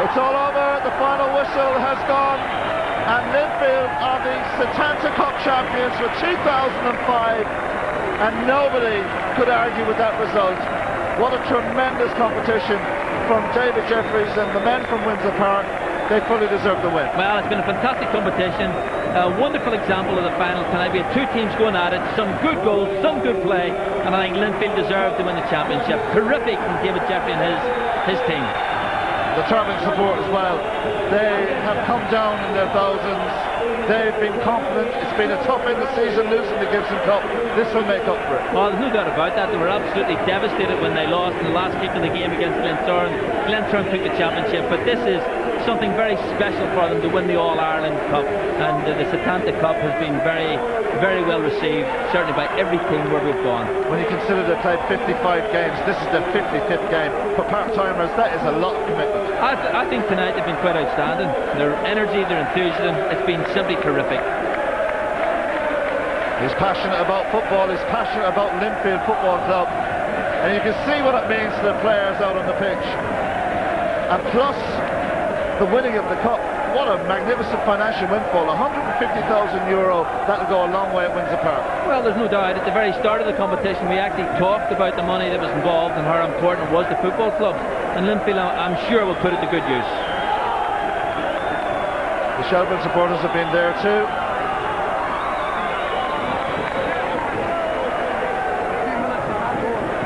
It's all over. The final whistle has gone, and Linfield are the Setanta Cup champions for 2005, and nobody could argue with that result. What a tremendous competition from David Jeffries and the men from Windsor Park. They fully deserve the win. Well, it's been a fantastic competition, a wonderful example of the final tonight. We had 2 teams going at it, some good goals, some good play, and I think Linfield deserved to win the championship. Terrific from David Jeffrey and his team. The travelling support as well. They have come down in their thousands. They've been confident. It's been a tough end of the season losing the Gibson Cup. This will make up for it. Well, there's no doubt about that. They were absolutely devastated when they lost in the last kick of the game against Glentoran. Glentoran took the championship, but this is something very special for them to win the All-Ireland Cup, and the Setanta Cup has been very, very well received, certainly by every team where we've gone. When you consider they played 55 games, this is their 55th game. For part-timers, that is a lot of commitment. I think tonight they've been quite outstanding. Their energy, their enthusiasm, it's been simply terrific. He's passionate about football, he's passionate about Linfield Football Club, and you can see what it means to the players out on the pitch. And plus the winning of the cup, what a magnificent financial windfall, €150,000. That'll go a long way at Windsor Park. Well, there's no doubt. At the very start of the competition, we actually talked about the money that was involved and how important it was to football clubs. And Linfield, I'm sure, will put it to good use. The Shelbourne supporters have been there too.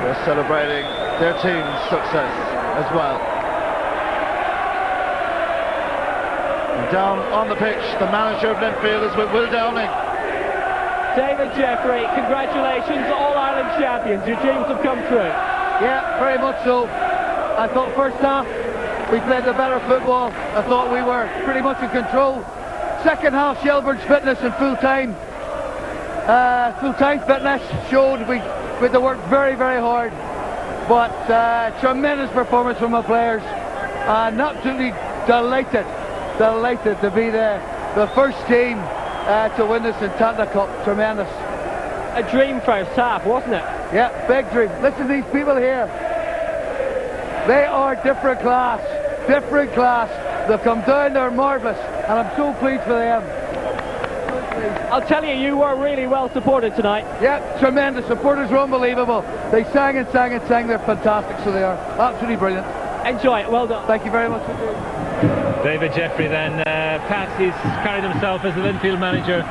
They're celebrating their team's success as well. Down on the pitch, the manager of Linfield is with Will Downing. David Jeffrey, congratulations, All-Ireland champions. Your dreams have come true. Yeah, very much so. I thought first half we played the better football. I thought we were pretty much in control. Second half, Shelbourne's fitness and full-time fitness showed we had to work very, very hard. But tremendous performance from our players. And absolutely delighted to be the first team to win the Setanta Cup. Tremendous. A dream first half, wasn't it? Yeah, big dream. Listen to these people here. They are different class. They've come down, they're marvellous, and I'm so pleased for them. I'll tell you, you were really well supported tonight. Yeah, tremendous. Supporters were unbelievable. They sang and sang and sang. They're fantastic, so they are absolutely brilliant. Enjoy it, well done. Thank you very much. David Jeffrey then, Pat, he's carried himself as the Linfield manager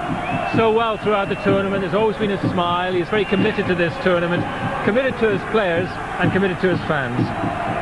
so well throughout the tournament. There's always been a smile. He's very committed to this tournament, committed to his players and committed to his fans.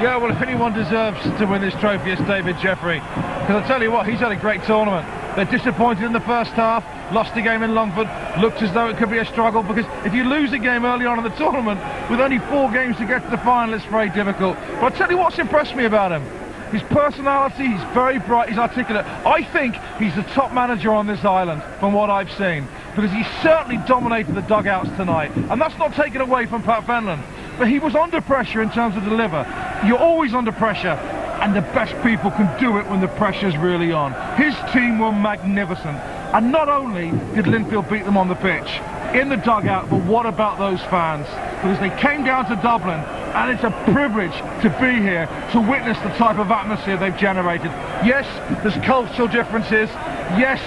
Yeah, well, if anyone deserves to win this trophy, it's David Jeffrey. Because I tell you what, he's had a great tournament. They're disappointed in the first half, lost the game in Longford, looked as though it could be a struggle, because if you lose a game early on in the tournament, with only 4 games to get to the final, it's very difficult. But I tell you what's impressed me about him. His personality, he's very bright, he's articulate. I think he's the top manager on this island, from what I've seen. because he certainly dominated the dugouts tonight, and that's not taken away from Pat Fenlon, but he was under pressure in terms of deliver. You're always under pressure, and the best people can do it when the pressure's really on. His team were magnificent, and not only did Linfield beat them on the pitch, in the dugout, but what about those fans? Because they came down to Dublin, and it's a privilege to be here to witness the type of atmosphere they've generated. Yes, there's cultural differences. Yes,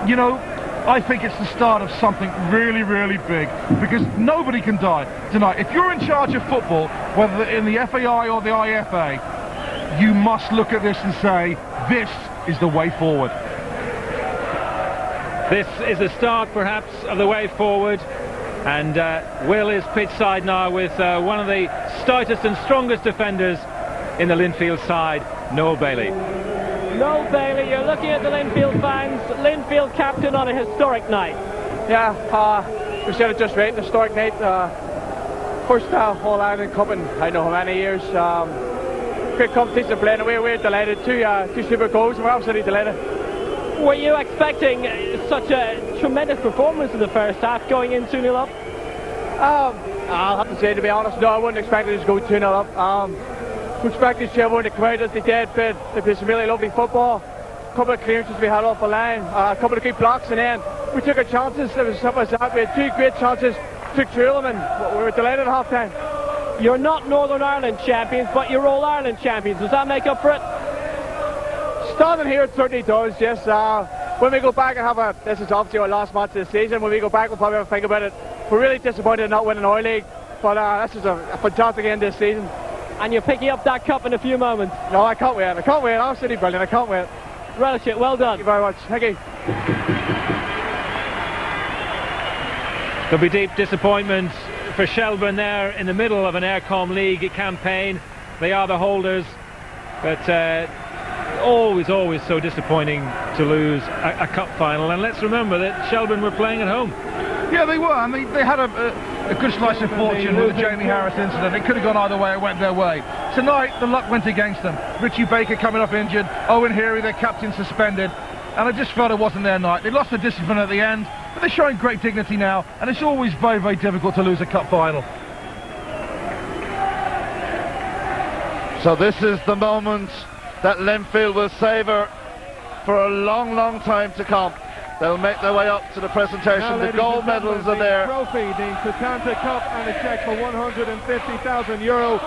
you know, I think it's the start of something really, really big, because nobody can die tonight. If you're in charge of football, whether in the FAI or the IFA, you must look at this and say, this is the way forward. This is the start, perhaps, of the way forward. And Will is pitch side now with one of the stoutest and strongest defenders in the Linfield side, Noel Bailey. Noel Bailey, you're looking at the Linfield fans. Linfield captain on a historic night. Yeah, we said it just right, an historic night. First All-Ireland Cup in I don't know how many years. Great competition playing away. We're delighted. Two super goals. We're absolutely delighted. Were you expecting such a tremendous performance in the first half, going in 2-0 up? I'll have to say, to be honest, no, I wouldn't expect it to go 2-0 up. We expected Shelbourne to come out as they did, but they played some really lovely football. A couple of clearances we had off the line, a couple of good blocks, and then we took our chances. It was simple as that. We had two great chances, took through them, and we were delighted at half time. You're not Northern Ireland champions, but you're All-Ireland champions. Does that make up for it? Standing here, it certainly does, yes. When we go back and this is obviously our last match of the season, when we go back we'll probably have a think about it. We're really disappointed in not winning our league, but this is a fantastic end this season. And you're picking up that cup in a few moments. No, I can't wait, absolutely brilliant, I can't wait. Relish it, well done. Thank you very much, thank you. There'll be deep disappointment for Shelbourne there in the middle of an Aircom League campaign. They are the holders, but always so disappointing to lose a cup final. And let's remember that Shelbourne were playing at home. Yeah, they were, and they had a good slice of fortune with the Jamie Harris incident. It could have gone either way, it went their way. Tonight, the luck went against them. Richie Baker coming up injured, Owen Heary, their captain, suspended, and I just felt it wasn't their night. They lost the discipline at the end, but they're showing great dignity now, and it's always very, very difficult to lose a cup final. So this is the moment that Linfield will savour for a long, long time to come. They'll make their way up to the presentation. Now, the gold medals are there. The trophy, the Setanta Cup, and a cheque for €150,000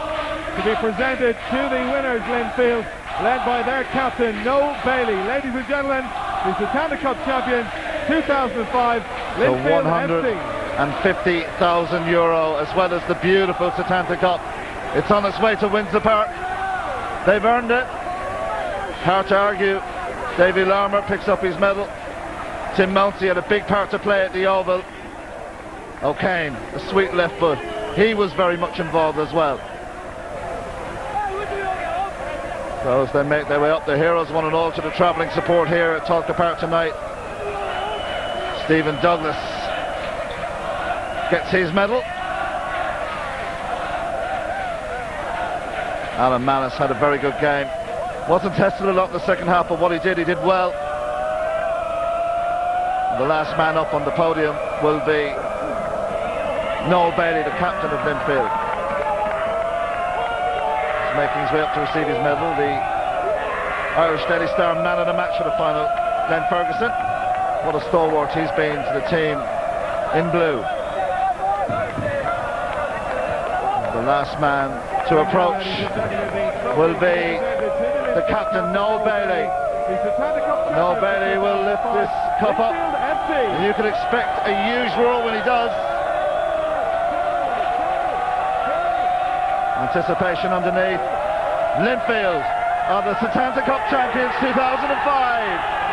to be presented to the winners, Linfield, led by their captain, Noel Bailey. Ladies and gentlemen, the Setanta Cup champions 2005, Linfield FC. €150,000, as well as the beautiful Setanta Cup. It's on its way to Windsor Park. They've earned it. Hard to argue. Davy Larmour picks up his medal. Tim Mountsie had a big part to play at the Oval. O'Kane, a sweet left foot. He was very much involved as well. So as they make their way up, the heroes 1-all to the travelling support here at Talca Park tonight. Stephen Douglas gets his medal. Alan Malice had a very good game. Wasn't tested a lot in the second half, but what he did well. And the last man up on the podium will be Noel Bailey, the captain of Linfield. He's making his way up to receive his medal. The Irish Daily Star man of the match for the final, Glenn Ferguson. What a stalwart he's been to the team in blue. And the last man to approach will be the captain, Noel Bailey. Noel Bailey will lift this cup up, and you can expect a huge roar when he does. Anticipation underneath. Linfield are the Setanta Cup champions 2005.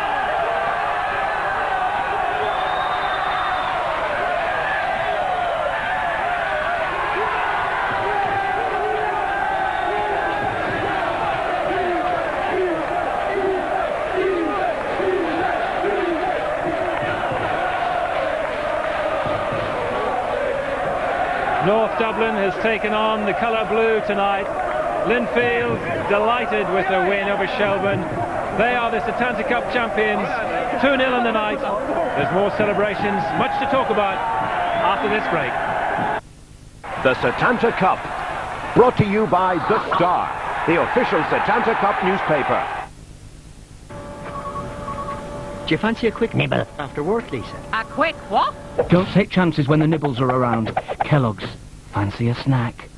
North Dublin has taken on the colour blue tonight. Linfield delighted with their win over Shelbourne. They are the Setanta Cup champions 2-0 in the night. There's more celebrations, much to talk about after this break. The Setanta Cup, brought to you by The Star, the official Setanta Cup newspaper. Do you fancy a quick nibble after work, Lisa? A quick what? Don't take chances when the nibbles are around. Kellogg's. Fancy a snack?